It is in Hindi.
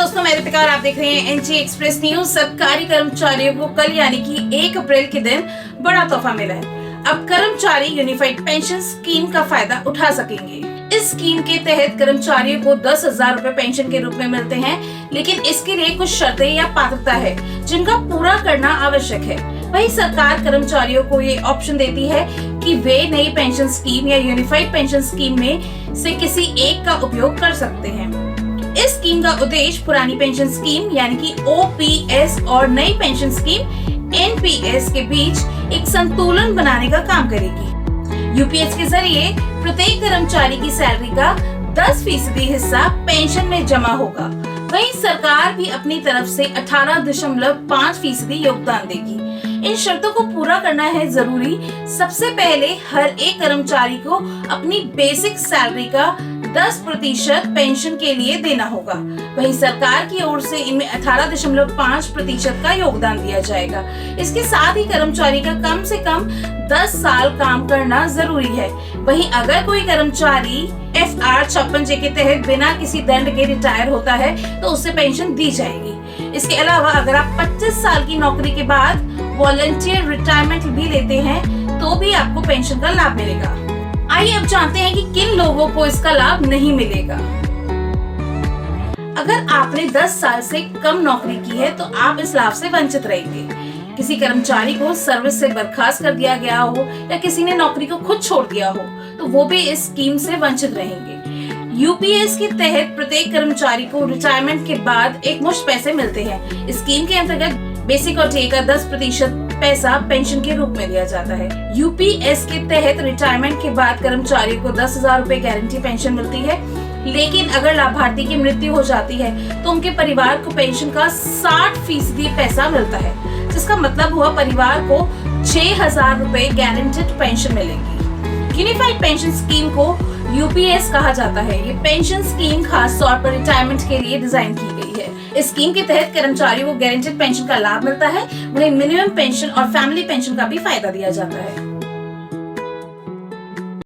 दोस्तों, मैं दीपिका और आप देख रहे हैं एनजी एक्सप्रेस न्यूज। सरकारी कर्मचारियों को कल यानी कि 1 अप्रैल के दिन बड़ा तोहफा मिला है। अब कर्मचारी यूनिफाइड पेंशन स्कीम का फायदा उठा सकेंगे। इस स्कीम के तहत कर्मचारियों को 10,000 रूपए पेंशन के रूप में मिलते हैं, लेकिन इसके लिए कुछ शर्तें या पात्रता है जिनका पूरा करना आवश्यक है। वही सरकार कर्मचारियों को ये ऑप्शन देती है कि वे नई पेंशन स्कीम या यूनिफाइड पेंशन स्कीम में से किसी एक का उपयोग कर सकते हैं। इस स्कीम का उद्देश्य पुरानी पेंशन स्कीम यानी कि ओपीएस और नई पेंशन स्कीम एनपीएस के बीच एक संतुलन बनाने का काम करेगी। यूपीएस के जरिए प्रत्येक कर्मचारी की सैलरी का 10% हिस्सा पेंशन में जमा होगा। वहीं सरकार भी अपनी तरफ से 18.5% योगदान देगी। इन शर्तों को पूरा करना है जरूरी। सबसे पहले हर एक कर्मचारी को अपनी बेसिक सैलरी का 10% पेंशन के लिए देना होगा। वहीं सरकार की ओर से इनमें 18.5% का योगदान दिया जाएगा। इसके साथ ही कर्मचारी का कम से कम 10 साल काम करना जरूरी है। वहीं अगर कोई कर्मचारी FR 56J के तहत बिना किसी दंड के रिटायर होता है तो उसे पेंशन दी जाएगी। इसके अलावा अगर आप 25 साल की नौकरी के बाद वॉलंटियर रिटायरमेंट भी लेते हैं तो भी आपको पेंशन का लाभ मिलेगा। आइए अब जानते हैं कि किन लोगों को इसका लाभ नहीं मिलेगा। अगर आपने 10 साल से कम नौकरी की है तो आप इस लाभ से वंचित रहेंगे। किसी कर्मचारी को सर्विस से बर्खास्त कर दिया गया हो या किसी ने नौकरी को खुद छोड़ दिया हो तो वो भी इस स्कीम से वंचित रहेंगे। यूपीएस के तहत प्रत्येक कर्मचारी को रिटायरमेंट के बाद एक मुश्त पैसे मिलते हैं। इस स्कीम के अंतर्गत बेसिक और टे का 10% पैसा पेंशन के रूप में दिया जाता है। यूपीएस के तहत रिटायरमेंट के बाद कर्मचारी को 10,000 रूपए गारंटी पेंशन मिलती है, लेकिन अगर लाभार्थी की मृत्यु हो जाती है तो उनके परिवार को पेंशन का 60% पैसा मिलता है, जिसका मतलब हुआ परिवार को 6,000 रूपए गारंटीड पेंशन मिलेगी। यूनिफाइड पेंशन स्कीम को यूपीएस कहा जाता है। ये पेंशन स्कीम खास तौर पर रिटायरमेंट के लिए डिजाइन की गई है। इस स्कीम के तहत कर्मचारियों को गारंटीड पेंशन का लाभ मिलता है, वहीं मिनिमम पेंशन और फैमिली पेंशन का भी फायदा दिया जाता है।